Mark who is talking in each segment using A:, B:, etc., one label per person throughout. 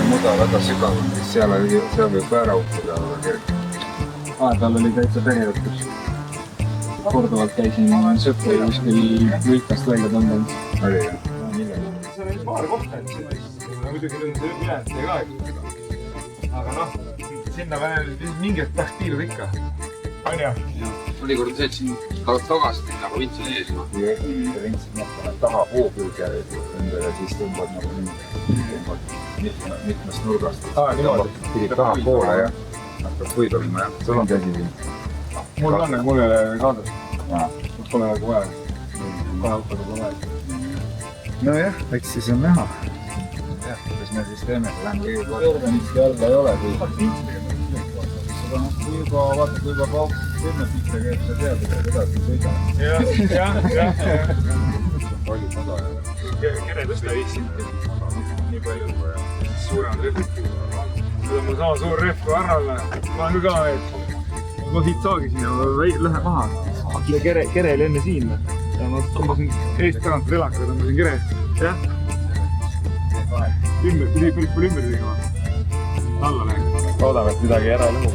A: muda väga sügav, siis seal võib ära uppuda väga kerge.
B: Tal oli täitsa tegelikult. Korduvalt käisin sõpri kuskil võikast välja tõmbanud.
A: Oli jah?
B: Seal oli paar kohta, et muidugi nüüd see ülejäänud ka aeg. Aga sinna mingit tahks piiluda ikka. On ju?
C: Oli kord sõitsin tagasi, aga vints oli ees.
A: Ja vints taha puu külge endale, siis tõmbad nagu mitmest nurgast. Pidid taha poole ja hakkad võid olema jah. Sul on käsi siin?
B: Mul on, mul ei ole kaasas. Pole nagu vaja. Kahe autoga pole vaja.
A: Nojah, eks siis on näha. Jah, kuidas me siis teeme?
B: Jordanitki alla ei ole. Kui juba vaata, kui juba pauk 10 pihta käib, sa tead, et edasi sõida. Jah.
A: Palju sada ja
B: Kere tõsta viisin. Nii palju. Suuremad rehvid. Seda mul sama suur rehv kui Arrale. Ma olen ka veel. Ma siit saagisin ja lähe maha. Kere oli enne siin. Ja ma tõmbasin eest tagant relakaga, tõmbasin kere. Jah. Pidi päris palju ümber tegema. Alla lähen. Loodame, et midagi ära lõhu.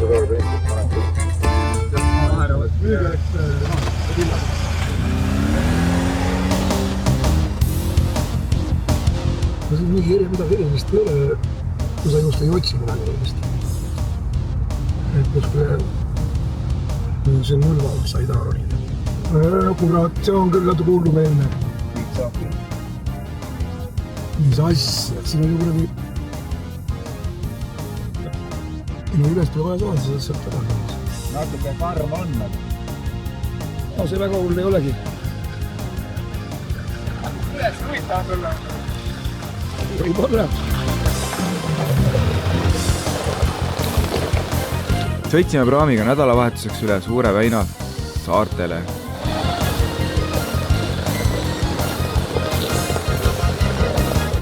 D: No siin mingi midagi erilist ei ole, kui sa just ei otsi midagi erilist. Et kuskile see mulva sai taha olida. Kurat, see on küll natuke hullumeelne. Mis asja, siin on ju kuradi... No üles pole vaja saada, siis saab tagasi.
B: Natuke karm on.
D: No see väga hull ei olegi.
B: Üles võitaa sulle.
D: Võib-olla.
E: Sõitsime praamiga nädalavahetuseks üle Suure Väina saartele.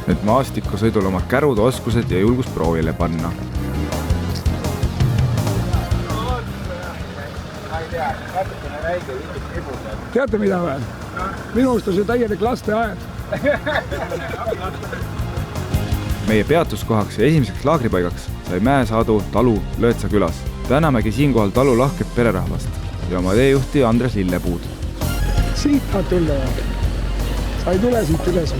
E: Et maastikusõidul oma kärud, oskused ja julgus proovile panna.
D: Teate mida või? Minu arust on see täielik lasteaed.
E: Meie peatuskohaks ja esimeseks laagripaigaks sai Mäesaadu talu Lõõtsa külas. Tänamegi siinkohal talu lahket pererahvast ja oma teejuhti Andres Lillepuud.
D: Siit tahad tulla või? Sa ei tule siit üles.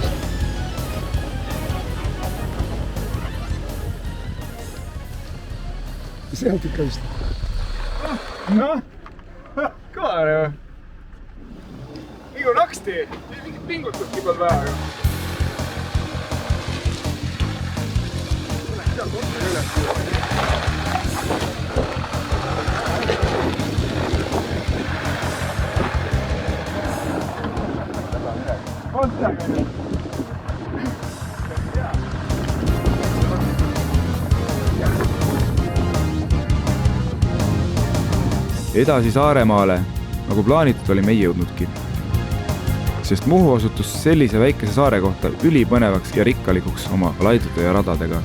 D: Sealt ikka vist.
B: Noh, kõvar ju. Igu naksti, mingit pingutustki pole vaja. Seal kohta üles.
E: Edasi Saaremaale, nagu plaanitud oli meie jõudnudki. Sest Muhu osutus sellise väikese saare kohta ülipõnevaks ja rikkalikuks oma laidude ja radadega.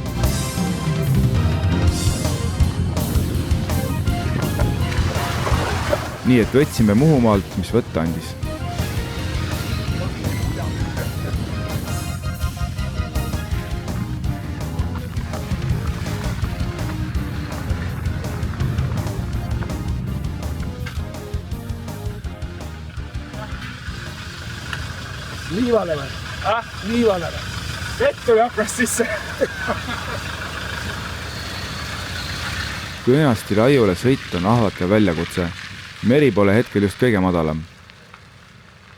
E: Nii et võtsime Muhumaalt, mis võtta andis.
D: Liivale või? Liivale või?
B: Vett tuli hakkas sisse.
E: Kõõnasti raiule sõit on ahvatlev väljakutse. Meri pole hetkel just kõige madalam.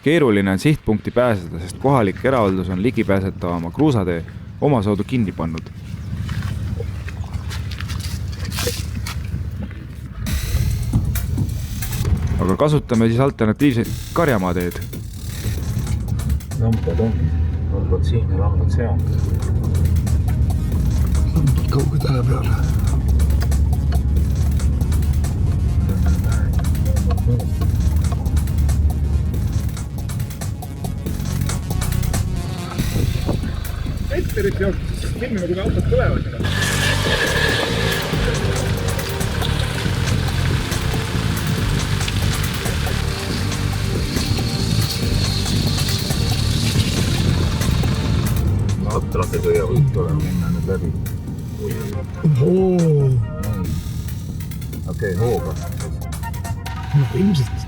E: Keeruline on sihtpunkti pääseda, sest kohalik eravaldus on ligipääsetava oma kruusatee omasoodu kinni pannud. Aga kasutame siis alternatiivseid karjamaateed.
A: Lambad ongi. Lambad siin ja lambad seal.
D: Lambad kauge tähe peale.
B: Etterit jooksis sinna, kui autod tulevad.
A: Atlased hoiavad olema minna nüüd läbi.
D: ohoo,
A: Okei, hooga.
D: no ilmselt.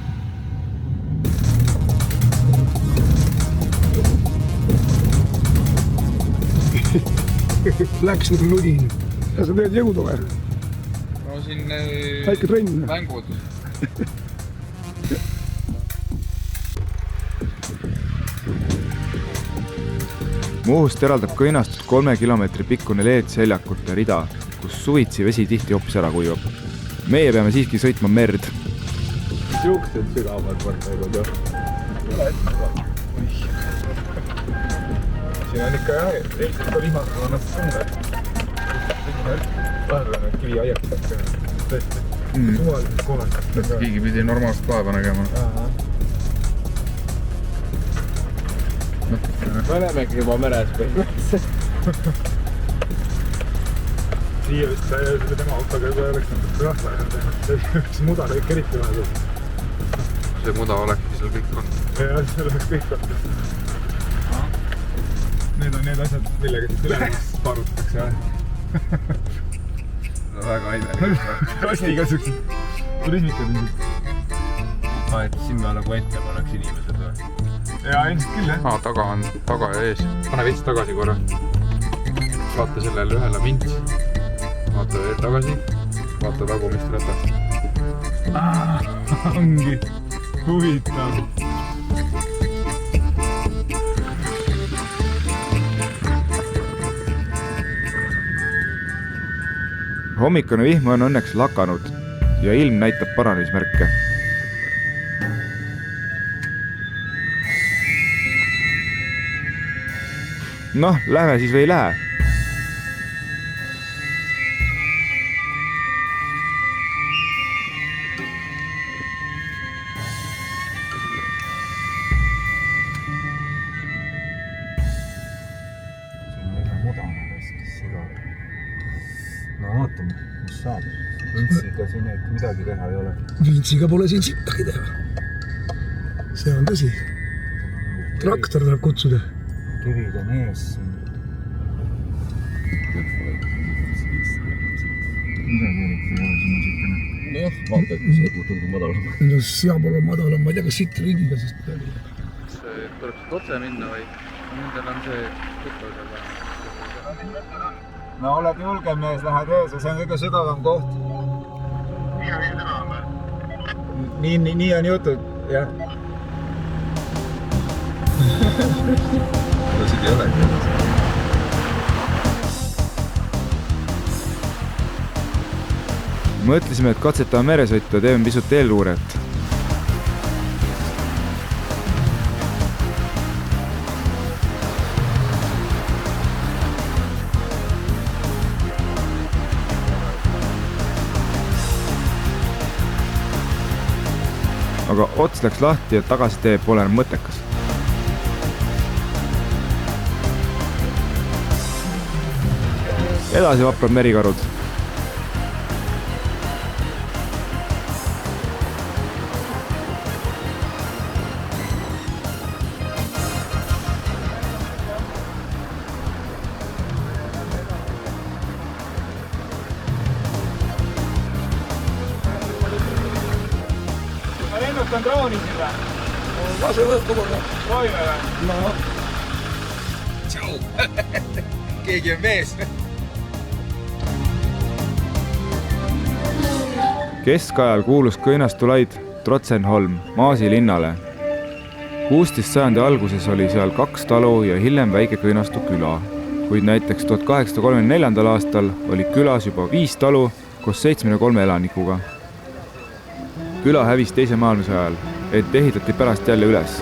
D: Läks nagu nudin. Ja sa teed jõudu või?
C: no siin
D: Väike trenn.
C: mängud.
E: Muhust eraldab Kõinastust 3 kilomeetri pikkune leedseljakute rida, kus suvitsi vesi tihti hoopis ära kuivab. Meie peame siiski sõitma merd.
B: Siuksed sügavad parteilud jah. Siin on ikka jah, ilmselt ka vihmast on ennast suure. Vahepeal need kivi aiatakse. Tõesti. Suvaliselt kohad.
C: Keegi pidi normaalselt päeva nägema.
B: Me olemegi juba meres põhimõtteliselt. Siia vist selle tema autoga juba oleks rahva teha. See üks muda lõik eriti vahepeal.
C: See muda olekski seal kõik on.
B: Ja seal oleks kõik on. Need on need asjad, millega siis ülemus paarutatakse.
C: Väga ainelik.
B: Kastiga siuksed turismikad ilmselt.
C: Et sinna nagu ette paneks inimesed või?
B: Ja ilmselt küll jah.
C: Taga on taga ja ees. Pane veits tagasi korra. Vaata sellele ühele mints. Vaata veel tagasi. Vaata tagumist ratast.
B: Ongi huvitav.
E: Hommikune vihm on õnneks lakanud ja ilm näitab paranemismärke. Noh, lähme siis või ei lähe?
A: No vaatame, mis saab. Vintsiga siin midagi teha ei ole.
D: Vintsiga pole siin sittagi teha. See on tõsi. Traktor tuleb kutsuda.
A: Kivid on ees siin. Midagi eriti ei ole siin siukene. Jah, vaata, et see tundub madalam.
D: No seab olla madalam, ma ei tea, kas siit ringiga siis midagi.
C: See tuleb siit otse minna või? Nendel on see tuttu seal vähe.
A: No oled julge mees, lähed ees ja see on kõige sügavam koht. Nii on jutud, jah. Siin ei ole.
E: Mõtlesime, et katsetame meresõitu ja teeme pisut eelluuret. Aga ots läks lahti ja tagasitee pole enam mõttekas. Edasi vaprad merikarud.
B: Ma lennutan drooni sinna.
D: Lase võtta korra.
B: Toime või?
D: No,
C: Keegi on mees.
E: Keskajal kuulus Kõinastulaid Trotsenholm Maasi linnale. 16. sajandi alguses oli seal 2 talu ja hiljem väike Kõinastu küla. Kuid näiteks 1834. aastal oli külas juba 5 talu koos 73 elanikuga. Küla hävis teise maailmasõja ajal, et ehitati pärast jälle üles.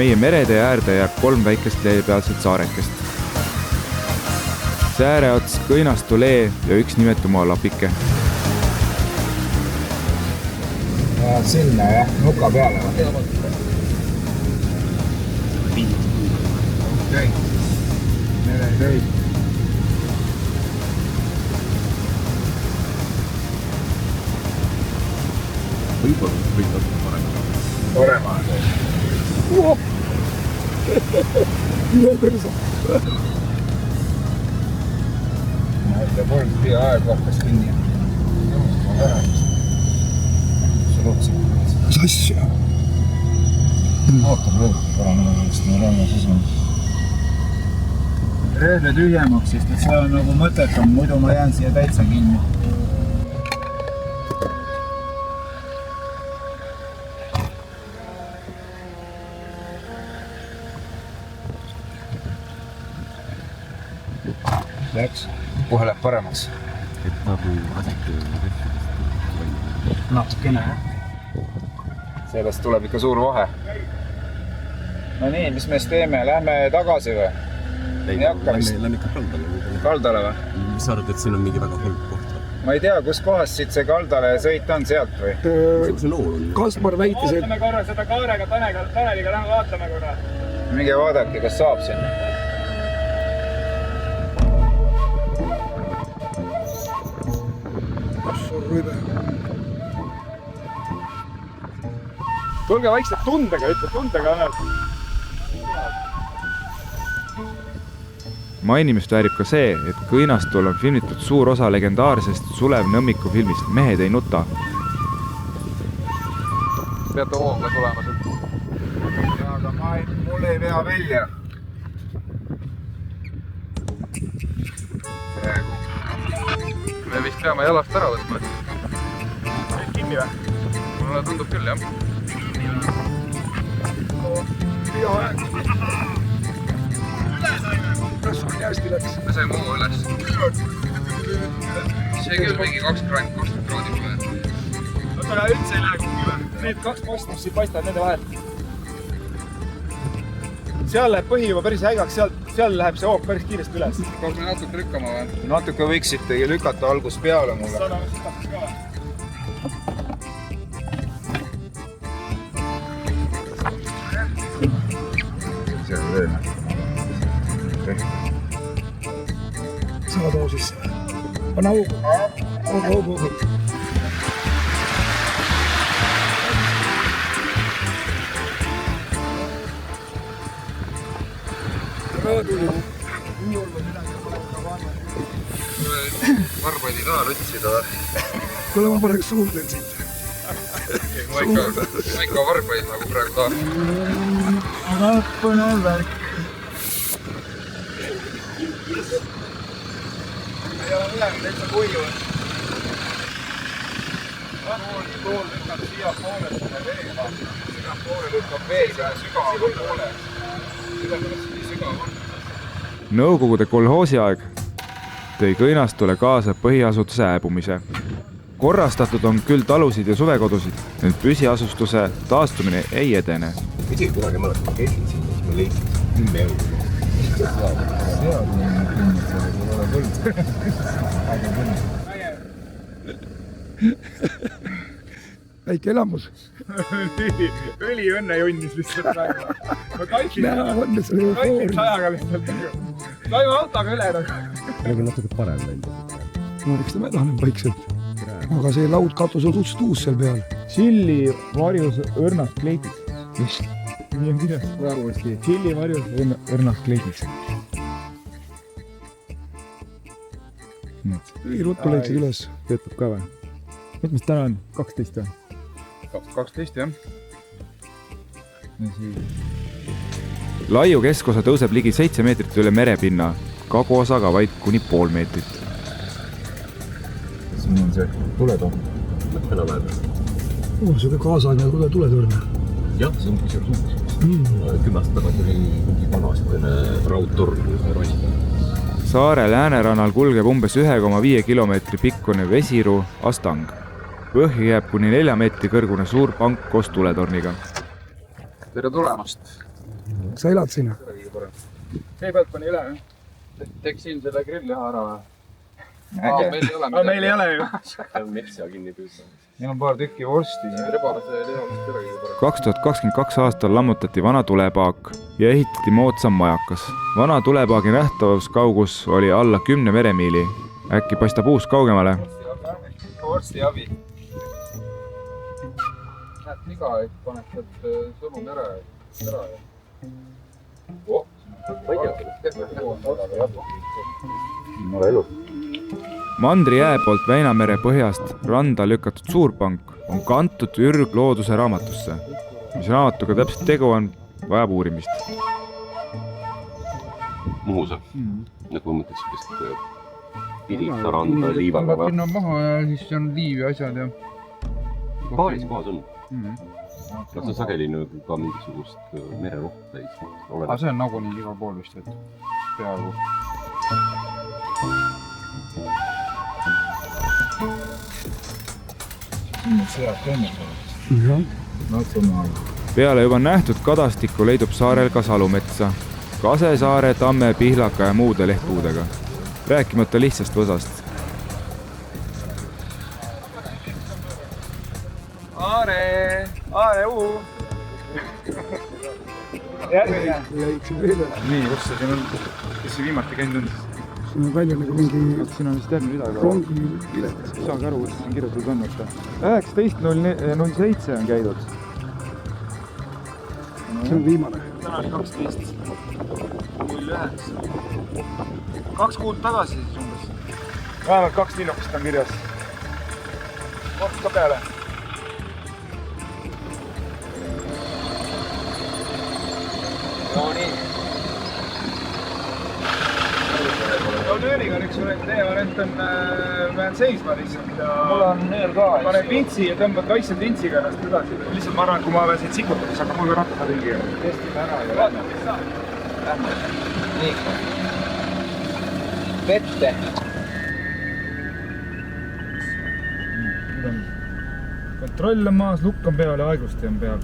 E: meie meretee äärde jääb 3 väikest leepealset saarekest. Sääre ots Kõinastu lee ja üks nimetu maalapike.
A: Sinna jah, nuka peale. Okei. Meretöid.
C: Võib-olla võid natuke
A: Parema.
D: no kõrsa.
A: Ma ütlen, polnud pea aeg hakkas kinni.
D: Mis asja?
A: Ootab rõõm, paremast me oleme siis on. Röövle tühjemaks, sest et see on nagu mõttetam, muidu ma jään siia täitsa kinni. Läks, kohe läheb paremaks.
C: Et nagu
A: Natukene. Sellest tuleb ikka suur vahe. No nii, mis me siis teeme? Lähme tagasi või?
F: Lähme ikka kaldale.
A: Kaldale või?
F: Mis sa arvad, et siin on mingi väga halb koht?
A: Ma ei tea, kus kohast siit see kaldale sõit on sealt või?
F: See nool on.
D: Kaspar väitis, et
B: Ootame korra seda kaarega Taneliga lähme vaatame korra.
A: Minge vaadake, kas saab sinna.
B: Tulge vaikselt tundega, ütle tundega.
E: Mainimist väärib ka see, et Kõinastul on filmitud suur osa legendaarsest Sulev Nõmmiku filmist Mehed ei nuta.
C: peate hooga tulema sealt.
A: Ja, aga mul ei vea välja.
C: Me vist peame jalast ära võtma.
B: Kinni või?
C: Mulle tundub küll, jah.
D: kas on hästi läks?
C: Me saime hoo üles. See küll mingi 20 kraadi pole.
B: Oota, aga üldse ei lähe kuhugi või? Need 2 posti, mis siin paistavad nende vahel. Seal läheb põhi juba päris häigaks, seal läheb see hoog päris kiiresti üles.
C: Kas me natuke lükkama või?
A: Natuke võiksite lükata algus peale mulle.
B: Sada mis tahaks ka või?
A: See on lööme.
D: Sama too sisse. Pane hoogu. Hoogu.
C: Varbaid ei taha lutsida või?
D: Kuule, ma paneks suundlen siit.
C: Ma ikka varbaid nagu praegu tahan.
A: Aga põnev värk.
B: Ei ole midagi, täitsa kuiu. Pool lükkab siia poole selle veega. Siia poole lükkab vee selle sügava poole. Seda tuleks nii sügav on.
E: Nõukogude kolhoosiaeg tõi Kõinastule kaasa põhiasutuse hääbumise. Korrastatud on küll talusid ja suvekodusid, ent püsiasustuse taastumine ei edene.
F: Isegi kunagi mäletan, ma käisin siin, siis ma leidsin 10 eurot.
A: Seal on kinni, seal ei ole võld. Aga küll.
D: Väike elamus.
B: Õli õnne junnis lihtsalt praegu. Ma kaitsin
D: Näha on see eufoori.
B: ajaga lihtsalt. Laima autoga üle.
F: Nagu natuke parem läinud.
D: No eks ta mädaneb vaikselt. Aga see laudkatus on suhteliselt uus seal peal.
B: Chilli varjus õrnast kleidis.
D: Mis?
B: Nii on kirjas. Chilli varjus õrnast kleidis.
D: Nii ruttu leidsid üles.
B: Töötab ka või? Mitmes täna on? 12 või?
C: 12 jah.
E: Laiu keskosa tõuseb ligi 7 meetrit üle merepinna, kaguosaga vaid kuni pool meetrit.
A: Siin on see tuletoon.
F: Mõtlena vähem.
D: Siuke kaasaegne tuletõrne.
F: Jah, see on kusjuures uus. 10 aastat tagasi oli mingi vana selline raudtorn, kus me rosime.
E: Saare läänerannal kulgeb umbes 1,5 kilomeetri pikkune vesiru Astang. Põhja jääb kuni 4 meetri kõrgune suur pank koos tuletorniga.
C: Tere tulemast.
D: sa elad siin?
B: see pealt pani üle, jah?
C: Teeks siin selle grillliha ära või?
A: Äge.
B: Meil ei ole ju.
F: Metsa kinni püüdma.
A: Meil on paar tükki vorsti.
C: Rebalase lihast ei olegi parem.
E: 2022 aastal lammutati vana tulepaak ja ehitati moodsam majakas. Vana tulepaagi nähtavuskaugus oli alla 10 meremiili. Äkki paistab uus kaugemale?
A: Vorsti abi.
C: Näed iga, et paned sealt sõnum ära ja.
E: Mandri jää poolt Väinamere põhjast randa lükatud suurpank on kantud ürglooduse raamatusse. Mis raamatuga täpselt tegu on, vajab uurimist.
F: Muhusa. Nagu mõtled sellist pirita randa liivaga või?
C: Pinna maha ja siis on liiv ja asjad ja...
F: Paaris kohas on. Kas on sageli ka mingisugust mererohtu täis?
C: Aga see on nagunii igal pool vist, et peaaegu.
E: Peale juba nähtud Kadastikku leidub saarel ka salumetsa. Kasesaare, tamme, pihlaka ja muude lehtpuudega. Rääkimata lihtsast võsast.
A: Aare uu! Järgmine.
B: Nii, kus see siin on? Kes see viimati käinud on?
D: Siin on välja nagu mingi
A: Siin on vist järgmine rida.
D: rongi pilet.
A: Saage aru, kus siin kirjutatud on, et 19.07 on käidud.
D: See on viimane.
A: Täna oli 12. 09. 2 kuud tagasi siis umbes. Vähemalt 2 linnukest on kirjas. Kord ka peale. No nii. Nööriga on üks variant, teie variant on pean seisma lihtsalt ja... Mul on nöör ka. Pane pintsi ja tõmbad kaitsed printsiga ennast edasi. Lihtsalt ma arvan, et kui ma pean siit sikutada, siis hakkab mul ka ratta ringi. Testime ära ja lähme. Lähme. Nii. Vette. Kontroll on maas, lukk on peal ja aeglusti on peal.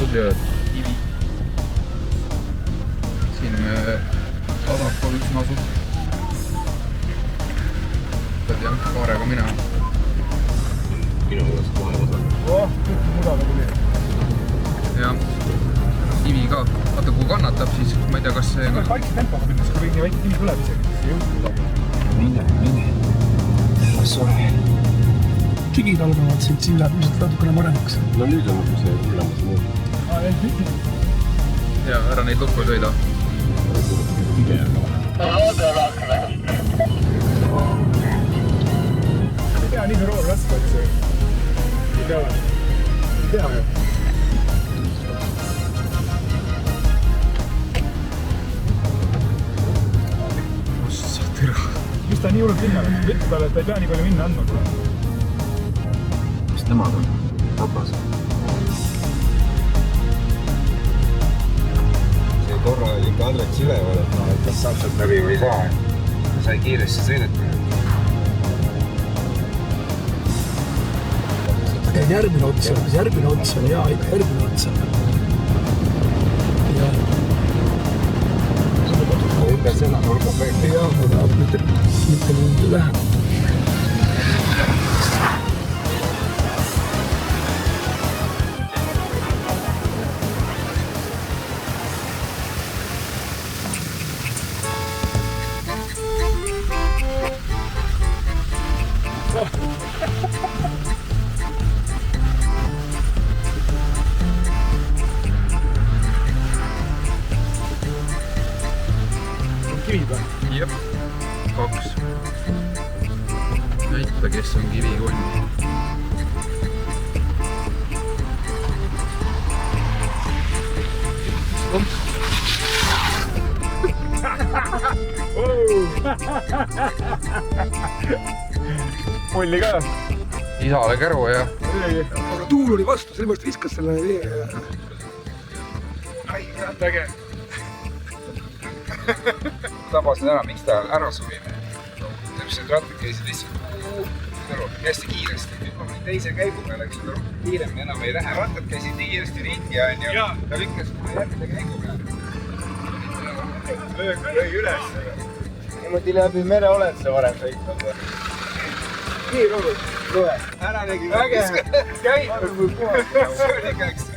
C: Tubli oled. Kivi. Siin Adakol üks asub. Pead jah, kaarega minema.
F: Minu juures kohe vasak.
A: Kõik mudaga tuli.
C: Ja kivi ka. Vaata, kui kannatab, siis ma ei tea, kas see...
A: Vaikse tempoga minnes, kui mingi väike kivi tuleb isegi, siis ei jõudnud midagi. Mine. Sorry.
D: Kigid algavad siit, siin läheb ilmselt natukene maremaks.
F: No nüüd on nagu see tulemas nii.
C: Ja ära neid lukku ei sõida.
A: Ei pea nii rool raske, et see... Ei pea ju. Mis ta nii hullult minna? Ütle talle, et ta ei pea nii palju minna andma.
F: Mis temad on? Tapas.
A: See korra oli ikka Adrets üleval, et kas saab sealt läbi või ei saa. Sai kiiresti sõideta.
D: Järgmine ots on hea, ikka järgmine ots on.
A: Ümber seda nurga peegli.
D: Jah, aga mitte nüüd läheb.
C: Jep, 2. Näita, kes on kivikonn.
A: Pulli ka.
C: Isale käru ja...
D: Aga tuul oli vastu, sellepärast viskas selle vee.
A: Ai, äge. Tabasin ära, miks ta ära suvi. Täpselt rattad käisid lihtsalt. saate aru, hästi kiiresti. Nüüd ma võin teise käigu peale, eks ole, rohkem kiiremini enam ei lähe. Rattad käisid nii kiiresti ringi, on ju. Ta lükkas mulle järgmine käigu peale. Lõi üles. Niimoodi läbi mere oled sa varem sõitnud. Nii, Rogu, tule. Ära nägi. Äge. Käid või puhas. See oli käiks.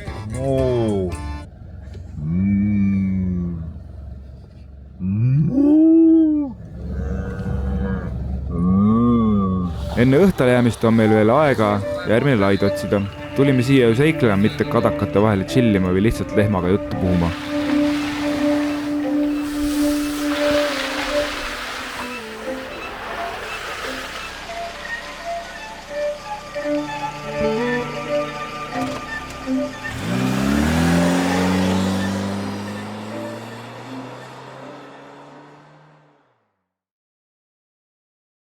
E: enne õhtale jäämist on meil veel aega järgmine laid otsida. Tulime siia ju seiklema, mitte kadakate vahele chillima või lihtsalt lehmaga juttu puhuma.